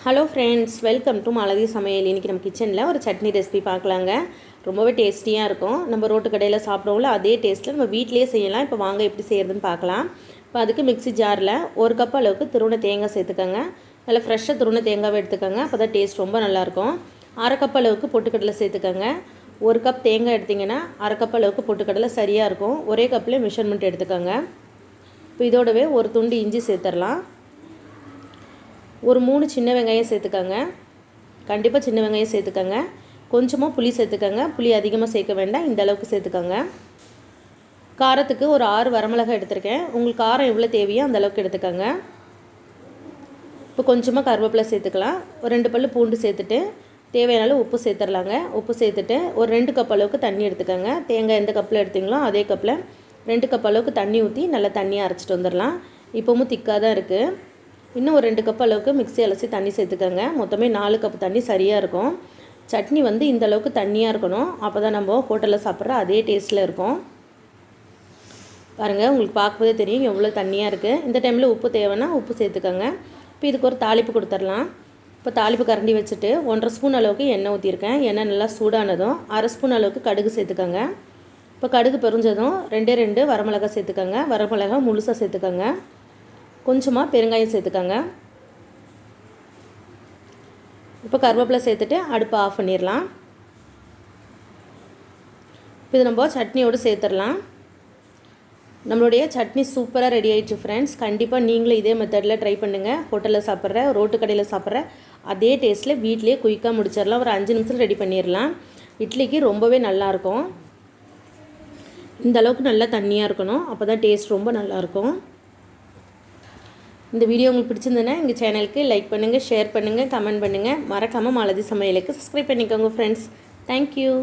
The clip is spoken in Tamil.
Hello friends, welcome to malathi சமையல். இன்றைக்கி நம்ம கிச்சனில் ஒரு சட்னி ரெசிபி பார்க்கலாங்க. ரொம்பவே டேஸ்டியாக இருக்கும். நம்ம ரோட்டு கடையில் சாப்பிட்றோம்ல அதே டேஸ்ட்டில் நம்ம வீட்டிலேயே செய்யலாம். இப்போ வாங்க எப்படி செய்கிறதுன்னு பார்க்கலாம். இப்போ அதுக்கு மிக்ஸி ஜாரில் 1 கப் அளவுக்கு துருவன தேங்காய் சேர்த்துக்கோங்க. நல்லா ஃப்ரெஷ்ஷாக துருவன தேங்காவை எடுத்துக்கோங்க. அப்போ தான் டேஸ்ட் ரொம்ப நல்லாயிருக்கும். 1/2 கப் அளவுக்கு பொட்டுக்கடலை சேர்த்துக்கோங்க. 1 கப் தேங்காய் எடுத்திங்கன்னா 1/2 கப் அளவுக்கு பொட்டுக்கடலை சரியாக இருக்கும். ஒரே கப்பில் மெஷர்மெண்ட் எடுத்துக்கோங்க. இப்போ இதோடவே ஒரு துண்டு இஞ்சி சேர்த்துடலாம். ஒரு 3 சின்ன வெங்காயம் சேர்த்துக்கோங்க. கண்டிப்பாக சின்ன வெங்காயம் சேர்த்துக்கோங்க. கொஞ்சமாக புளி சேர்த்துக்கோங்க. புளி அதிகமாக சேர்க்க வேண்டாம், இந்த அளவுக்கு சேர்த்துக்கோங்க. காரத்துக்கு ஒரு 6 வரமிளகாய் எடுத்திருக்கேன். உங்களுக்கு காரம் எவ்வளோ தேவையோ அந்த அளவுக்கு எடுத்துக்கோங்க. இப்போ கொஞ்சமாக கருவேப்பிலை சேர்த்துக்கலாம். ஒரு 2 பல்லு பூண்டு சேர்த்துட்டு தேவையான அளவு உப்பு சேர்த்துடலாங்க. உப்பு சேர்த்துட்டு ஒரு 2 கப் அளவுக்கு தண்ணி எடுத்துக்கோங்க. தேங்காய் எந்த கப்பில் எடுத்திங்களோ அதே கப்பில் 2 கப் அளவுக்கு தண்ணி ஊற்றி நல்லா தண்ணியை அரைச்சிட்டு வந்துடலாம். இப்போவும் திக்காக தான் இருக்குது. இன்னும் ஒரு 2 கப் அளவுக்கு மிக்ஸி அலசி தண்ணி சேர்த்துக்கோங்க. மொத்தமே 4 கப் தண்ணி சரியாக இருக்கும். சட்னி இந்த அளவுக்கு தண்ணியாக இருக்கணும். அப்போ தான் நம்ம ஹோட்டலில் சாப்பிட்ற அதே டேஸ்ட்டில் இருக்கும். பாருங்கள், உங்களுக்கு பார்க்கும்போதே தெரியும் எவ்வளோ தண்ணியாக இருக்குது. இந்த டைமில் உப்பு தேவைன்னா உப்பு சேர்த்துக்கோங்க. இப்போ இதுக்கு ஒரு தாளிப்பு கொடுத்துடலாம். இப்போ தாளிப்பு கரண்டி வச்சுட்டு 1.5 ஸ்பூன் அளவுக்கு எண்ணெய் ஊற்றிருக்கேன். எண்ணெய் நல்லா சூடானதும் 1/2 ஸ்பூன் அளவுக்கு கடுகு சேர்த்துக்கோங்க. இப்போ கடுகு பொரிஞ்சதும் 2 வரமிளகாய் சேர்த்துக்கோங்க. வரமிளகாய் முழுசாக சேர்த்துக்கோங்க. கொஞ்சமாக பெருங்காயம் சேர்த்துக்கோங்க. இப்போ கருவேப்பிலை சேர்த்துட்டு அடுப்பை ஆஃப் பண்ணிடலாம். இப்போ இது நம்ம சட்னியோடு சேர்த்துடலாம். நம்மளுடைய சட்னி சூப்பராக ரெடி ஆகிடுச்சு ஃப்ரெண்ட்ஸ். கண்டிப்பாக நீங்களும் இதே மெத்தடில் ட்ரை பண்ணுங்கள். ஹோட்டலில் சாப்பிட்ற ரோட்டு கடையில் சாப்பிட்ற அதே டேஸ்ட்டில் வீட்டிலே குயிக்காக முடிச்சிடலாம். ஒரு 5 நிமிஷத்தில் ரெடி பண்ணிடலாம். இட்லிக்கு ரொம்பவே நல்லாயிருக்கும். இந்த அளவுக்கு நல்லா தண்ணியாக இருக்கணும். அப்போ தான் டேஸ்ட் ரொம்ப நல்லாயிருக்கும். இந்த வீடியோ உங்களுக்கு பிடிச்சிருந்ததுன்னா எங்கள் சேனலுக்கு லைக் பண்ணுங்கள், ஷேர் பண்ணுங்கள், கமெண்ட் பண்ணுங்கள். மறக்காமல் malathi சமையலுக்கு சப்ஸ்கிரைப் பண்ணிக்கோங்க ஃப்ரெண்ட்ஸ். தேங்க்யூ.